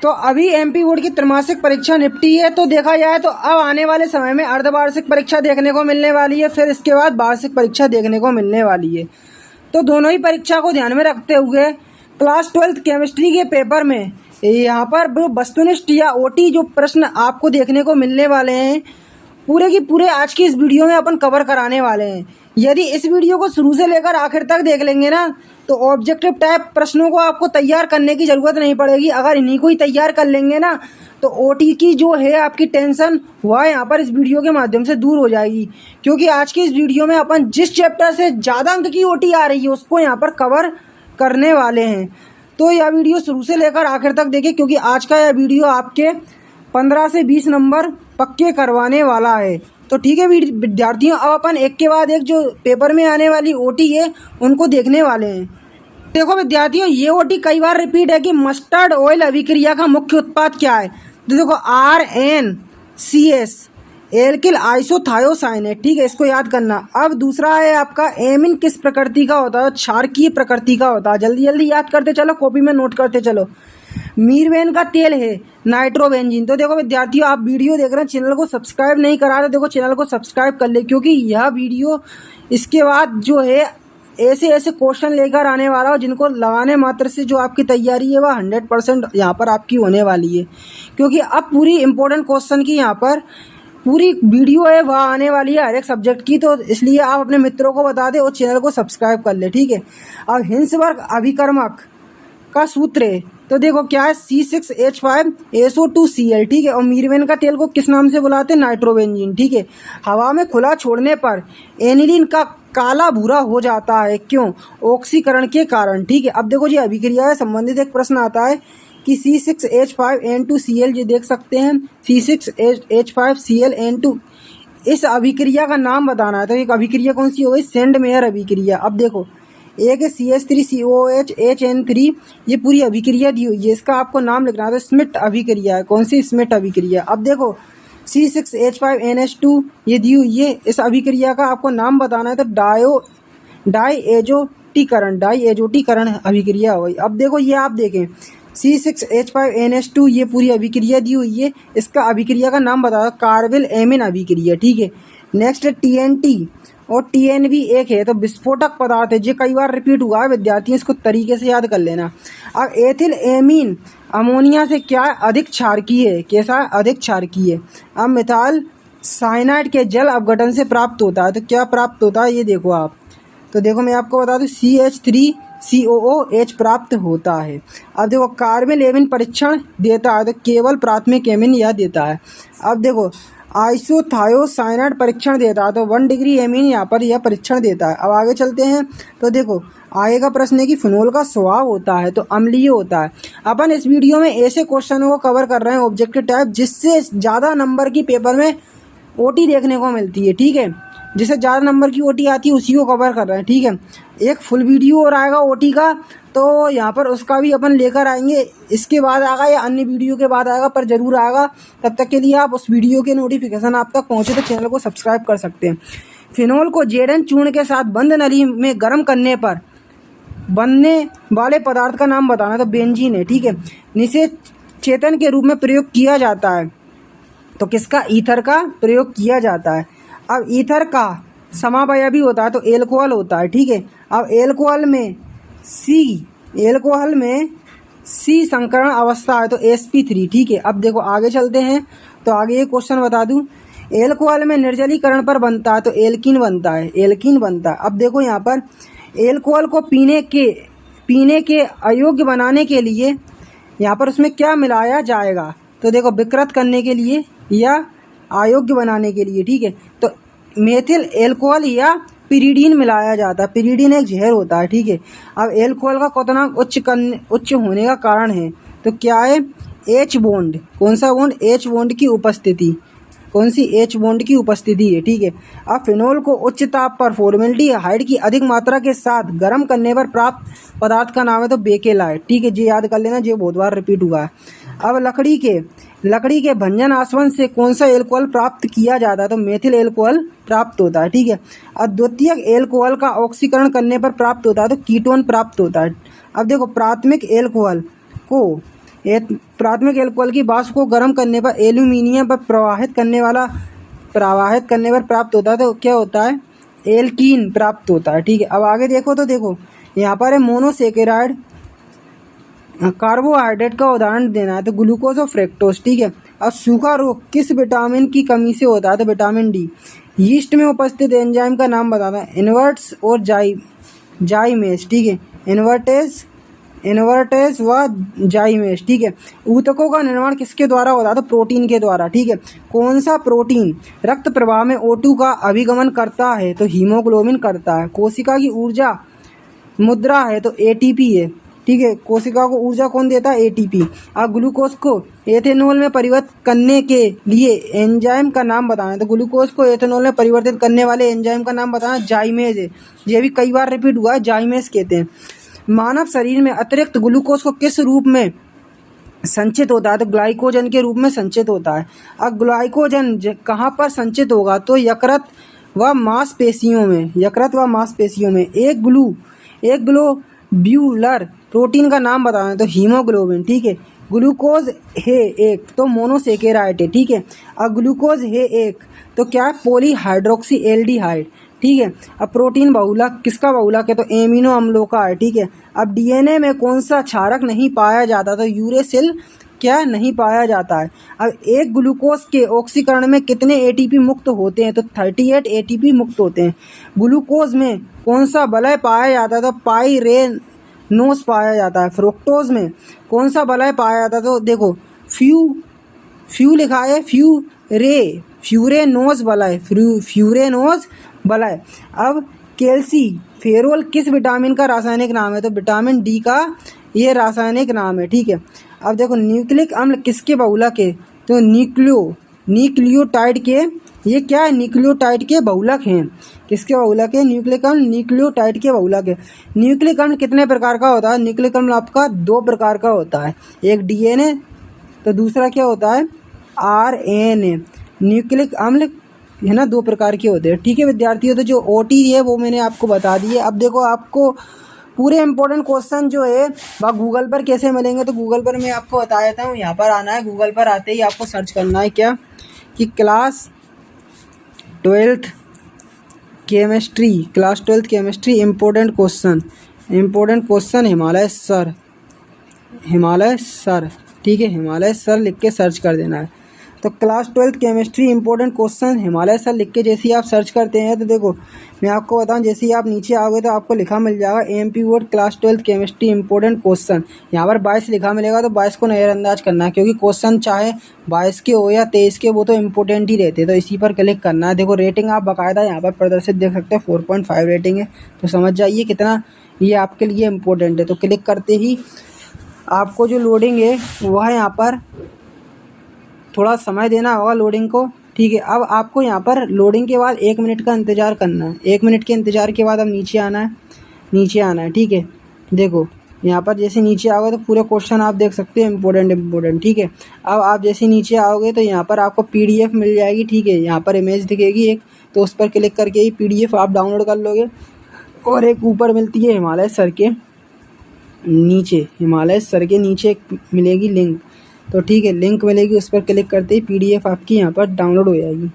तो अभी MP board की त्रैमासिक परीक्षा निपटी है। तो देखा जाए तो अब आने वाले समय में अर्धवार्षिक परीक्षा देखने को मिलने वाली है, फिर इसके बाद वार्षिक परीक्षा देखने को मिलने वाली है। तो दोनों ही परीक्षा को ध्यान में रखते हुए क्लास 12th केमिस्ट्री के पेपर में यहाँ पर वस्तुनिष्ठ या ओटी जो प्रश्न आपको देखने को मिलने वाले हैं, पूरे की पूरे आज की इस वीडियो में अपन कवर कराने वाले हैं। यदि इस वीडियो को शुरू से लेकर आखिर तक देख लेंगे ना, तो ऑब्जेक्टिव टाइप प्रश्नों को आपको तैयार करने की ज़रूरत नहीं पड़ेगी। अगर इन्हीं को ही तैयार कर लेंगे ना, तो ओटी की जो है आपकी टेंशन वह यहाँ पर इस वीडियो के माध्यम से दूर हो जाएगी। क्योंकि आज की इस वीडियो में अपन जिस चैप्टर से ज़्यादा अंक की ओटी आ रही है उसको यहाँ पर कवर करने वाले हैं। तो यह वीडियो शुरू से लेकर आखिर तक देखें, क्योंकि आज का यह वीडियो आपके 15 से 20 नंबर पक्के करवाने वाला है। तो ठीक है विद्यार्थियों, अब अपन एक के बाद एक जो पेपर में आने वाली ओटी है उनको देखने वाले हैं। देखो विद्यार्थियों, ये ओटी कई बार रिपीट है कि मस्टर्ड ऑयल अभिक्रिया का मुख्य उत्पाद क्या है। तो देखो RNCS एल्किल आइसोथायोसाइन है, ठीक है, इसको याद करना। अब दूसरा है आपका एमिन किस प्रकृति का होता है, क्षारकीय प्रकृति का होता है। जल्दी जल्दी याद करते चलो, कॉपी में नोट करते चलो। मीरवेन का तेल है नाइट्रोबेंजीन। तो देखो विद्यार्थियों, आप वीडियो देख रहे हैं, चैनल को सब्सक्राइब नहीं करा रहे, देखो चैनल को सब्सक्राइब कर ले, क्योंकि यह वीडियो इसके बाद जो है ऐसे ऐसे क्वेश्चन लेकर आने वाला हो जिनको लगाने मात्र से जो आपकी तैयारी है वह 100% यहाँ पर आपकी होने वाली है। क्योंकि अब पूरी इंपॉर्टेंट क्वेश्चन की यहाँ पर पूरी वीडियो है वह आने वाली है हर एक सब्जेक्ट की। तो इसलिए आप अपने मित्रों को बता दें और चैनल को सब्सक्राइब कर ले, ठीक है। अब हिंसबर्ग अभिकर्मक का सूत्र है, तो देखो क्या है, C6H5SO2Cl, ठीक है। और मीरवेन का तेल को किस नाम से बुलाते हैं, नाइट्रोबेंजीन, ठीक है। हवा में खुला छोड़ने पर एनिलीन का काला भूरा हो जाता है, क्यों, ऑक्सीकरण के कारण, ठीक है। अब देखो जी अभिक्रिया से संबंधित एक प्रश्न आता है कि C6H5N2Cl, ये देख सकते हैं C6H5Cl N2, इस अभिक्रिया का नाम बताना है। तो एक अभिक्रिया कौन सी हो गई, सेंडमेयर अभिक्रिया। अब देखो एक है CH3COOHHN3, ये पूरी अभिक्रिया दी हुई है, इसका आपको नाम लिखना है। तो स्मिट अभिक्रिया है, कौन सी, स्मिट अभिक्रिया। अब देखो C6H5NH2 ये दी हुई है, इस अभिक्रिया का आपको नाम बताना है। तो डाईएजोटीकरण अभिक्रिया हो गई। अब देखो ये आप देखें C6H5NH2 ये पूरी अभिक्रिया दी हुई है, इसका अभिक्रिया का नाम बताओ, कार्बिल एमिन अभिक्रिया, ठीक है। नेक्स्ट है TNT और TNV एक है, तो विस्फोटक पदार्थ है, जो कई बार रिपीट हुआ है विद्यार्थी, इसको तरीके से याद कर लेना। अब एथिल एमीन अमोनिया से क्या अधिक क्षारकीय है, कैसा, अधिक क्षारकीय है। अब मिथाइल साइनाइड के जल अपघटन से प्राप्त होता है, तो क्या प्राप्त होता है, ये देखो आप। तो देखो मैं आपको बता दूं CH3COOH प्राप्त होता है। अब देखो कार्बिल एमिन परीक्षण देता है, तो केवल प्राथमिक एमिन यह देता है। अब देखो आइसोथायोसाइनाइड परीक्षण देता है, तो 1 डिग्री एमीन यहाँ पर यह परीक्षण देता है। अब आगे चलते हैं, तो देखो आगे का प्रश्न है कि फिनोल का स्वभाव होता है, तो अम्लीय होता है। अपन इस वीडियो में ऐसे क्वेश्चनों को कवर कर रहे हैं ऑब्जेक्टिव टाइप, जिससे ज़्यादा नंबर की पेपर में ओटी देखने को मिलती है, ठीक है। जिससे ज़्यादा नंबर की ओटी आती है उसी को कवर कर रहे हैं, ठीक है। एक फुल वीडियो और आएगा ओटी का, तो यहाँ पर उसका भी अपन लेकर आएंगे, इसके बाद आएगा या अन्य वीडियो के बाद आएगा, पर ज़रूर आएगा। तब तक के लिए आप उस वीडियो के नोटिफिकेशन आप तक पहुँचे तो चैनल को सब्सक्राइब कर सकते हैं। फिनोल को जेडन चूर्ण के साथ बंद नली में गर्म करने पर बनने वाले पदार्थ का नाम बताना, तो बेंजीन है, ठीक है। निषेध चेतन के रूप में प्रयोग किया जाता है, तो किसका, ईथर का प्रयोग किया जाता है। अब ईथर का समावयवी होता है, तो एल्कोहल होता है, ठीक है। अब एल्कोहल में C संकरण अवस्था है, तो sp3, ठीक है। अब देखो आगे चलते हैं, तो आगे ये क्वेश्चन बता दूं, एल्कोहल में निर्जलीकरण पर बनता है, तो एल्कीन बनता है, अब देखो यहाँ पर एल्कोहल को पीने के अयोग्य बनाने के लिए यहाँ पर उसमें क्या मिलाया जाएगा, तो देखो विकृत करने के लिए या अयोग्य बनाने के लिए, ठीक है। तो मेथिल एल्कोहल या पिरीडीन मिलाया जाता है, पिरीडीन एक जहर होता है, ठीक है। अब एल्कोहल का क्वथनांक उच्च होने का कारण है, तो क्या है, H बॉन्ड, कौन सा बॉन्ड, H बॉन्ड की उपस्थिति, कौन सी, H बॉन्ड की उपस्थिति है, ठीक है। अब फिनोल को उच्च ताप पर फॉर्मेल्डिहाइड की अधिक मात्रा के साथ गर्म करने पर प्राप्त पदार्थ का नाम है, तो बेकेलाइट, ठीक है। जी याद कर लेना, जो बहुत बार रिपीट हुआ है। अब लकड़ी के भंजन आसवन से कौन सा एल्कोहल प्राप्त किया जाता है, तो मेथिल एल्कोहल प्राप्त होता है, ठीक है। अद्वितीयक एल्कोहल का ऑक्सीकरण करने पर प्राप्त होता है, तो कीटोन प्राप्त होता है। अब देखो प्राथमिक एल्कोहल को एक प्राथमिक एल्कोहल की वाष्प को गर्म करने पर एल्यूमिनियम पर प्रवाहित करने पर प्राप्त होता है, तो क्या होता है, एल्कीन प्राप्त होता है। ठीक है, अब आगे देखो तो देखो यहाँ पर है मोनोसेकेराइड कार्बोहाइड्रेट का उदाहरण देना है तो ग्लूकोज और फ्रेक्टोज। ठीक है, अब सूखा रोग किस विटामिन की कमी से होता है तो विटामिन डी। यीस्ट में उपस्थित एंजाइम का नाम बताना है, इन्वर्ट्स और जाइमेज। ठीक है, इन्वर्टेज व जाइमेज। ठीक है, ऊतकों का निर्माण किसके द्वारा होता है तो प्रोटीन के द्वारा। ठीक है, कौन सा प्रोटीन रक्त प्रवाह में O2 का अभिगमन करता है तो हीमोग्लोबिन करता है। कोशिका की ऊर्जा मुद्रा है तो ATP है। ठीक है, कोशिका को ऊर्जा कौन देता है, ATP। अब ग्लूकोज को एथेनॉल में परिवर्तित करने के लिए एंजाइम का नाम बताना है तो ग्लूकोज को एथेनॉल में परिवर्तित करने वाले एंजाइम का नाम बताना, जाइमेज है। ये भी कई बार रिपीट हुआ है, जाइमेज कहते हैं। मानव शरीर में अतिरिक्त ग्लूकोज को किस रूप में संचित होता है तो ग्लाइकोजन के रूप में संचित होता है। अब ग्लाइकोजन कहाँ पर संचित होगा तो यकृत व मांसपेशियों में। एक ग्लोब्यूलर प्रोटीन का नाम बताना है तो हीमोग्लोबिन। ठीक है, ग्लूकोज है एक तो मोनोसेकेराइड है। ठीक है, अब ग्लूकोज है एक तो क्या है, पॉलीहाइड्रोक्सी एल्डिहाइड। ठीक है, अब प्रोटीन बहुलक किसका बहुलक है तो एमिनो अम्लों का है। ठीक है, अब DNA में कौन सा क्षारक नहीं पाया जाता तो यूरेसिल क्या नहीं पाया जाता है। अब एक ग्लूकोज के ऑक्सीकरण में कितने ATP मुक्त होते हैं तो 38 ATP मुक्त होते हैं। ग्लूकोज में कौन सा वलय पाया जाता है तो पाइरेनोस पाया जाता है। फ्रुक्टोज में कौन सा वलय पाया जाता है तो देखो फ्यू लिखा है, फ्यूरेनोज वलय। अब कैल्सीफेरोल किस विटामिन का रासायनिक नाम है तो विटामिन डी का ये रासायनिक नाम है। ठीक है, अब देखो न्यूक्लिक अम्ल किसके बहुलक है तो न्यूक्लियोटाइड के, ये क्या है, न्यूक्लियोटाइड के बहुलक हैं। किसके बहुलक है, न्यूक्लिक अम्ल न्यूक्लियोटाइड के बहुलक है। न्यूक्लिक अम्ल कितने प्रकार का होता है, न्यूक्लिक अम्ल आपका 2 प्रकार का होता है, एक DNA तो दूसरा क्या होता है RNA। न्यूक्लिक अम्ल है ना 2 प्रकार के होते हैं। ठीक है विद्यार्थियों, तो जो OT है वो मैंने आपको बता दी है। अब देखो आपको पूरे इंपॉर्टेंट क्वेश्चन जो है वह गूगल पर कैसे मिलेंगे तो गूगल पर मैं आपको बता देता हूँ। यहाँ पर आना है, गूगल पर आते ही आपको सर्च करना है क्या कि class 12th chemistry important question Himalaya sir. ठीक है, हिमालय सर लिख के सर्च कर देना है। तो class 12th chemistry important question Himalaya sir लिख के जैसे ही आप सर्च करते हैं तो देखो मैं आपको बताऊं, जैसे ही आप नीचे आओगे तो आपको लिखा मिल जाएगा AMP board class 12th chemistry important question. यहाँ पर 22 लिखा मिलेगा तो 22 को नज़रअंदाज करना है, क्योंकि क्वेश्चन चाहे 22 के हो या 23 के वो तो इम्पोर्टेंट ही रहते हैं। तो इसी पर क्लिक करना है। देखो रेटिंग आप बाकायदा यहाँ पर प्रदर्शित देख सकते हैं, 4.5 रेटिंग है। तो समझ जाइए कितना ये आपके लिए इम्पोर्टेंट है। तो क्लिक करते ही आपको जो लोडिंग है वह यहाँ पर थोड़ा समय देना होगा लोडिंग को। ठीक है, अब आपको यहाँ पर लोडिंग के बाद 1 मिनट का इंतज़ार करना है। 1 मिनट के इंतज़ार के बाद अब नीचे आना है। ठीक है, देखो यहाँ पर जैसे नीचे आओगे तो पूरे क्वेश्चन आप देख सकते हैं इम्पोर्टेंट। ठीक है, अब आप जैसे नीचे आओगे तो यहाँ पर आपको PDF मिल जाएगी। ठीक है, यहाँ पर इमेज दिखेगी एक, तो उस पर क्लिक करके ही PDF आप डाउनलोड कर लोगे। और एक ऊपर मिलती है हिमालय सर के नीचे मिलेगी लिंक। तो ठीक है, लिंक मिलेगी, उस पर क्लिक करते ही PDF आपकी यहाँ पर डाउनलोड हो जाएगी।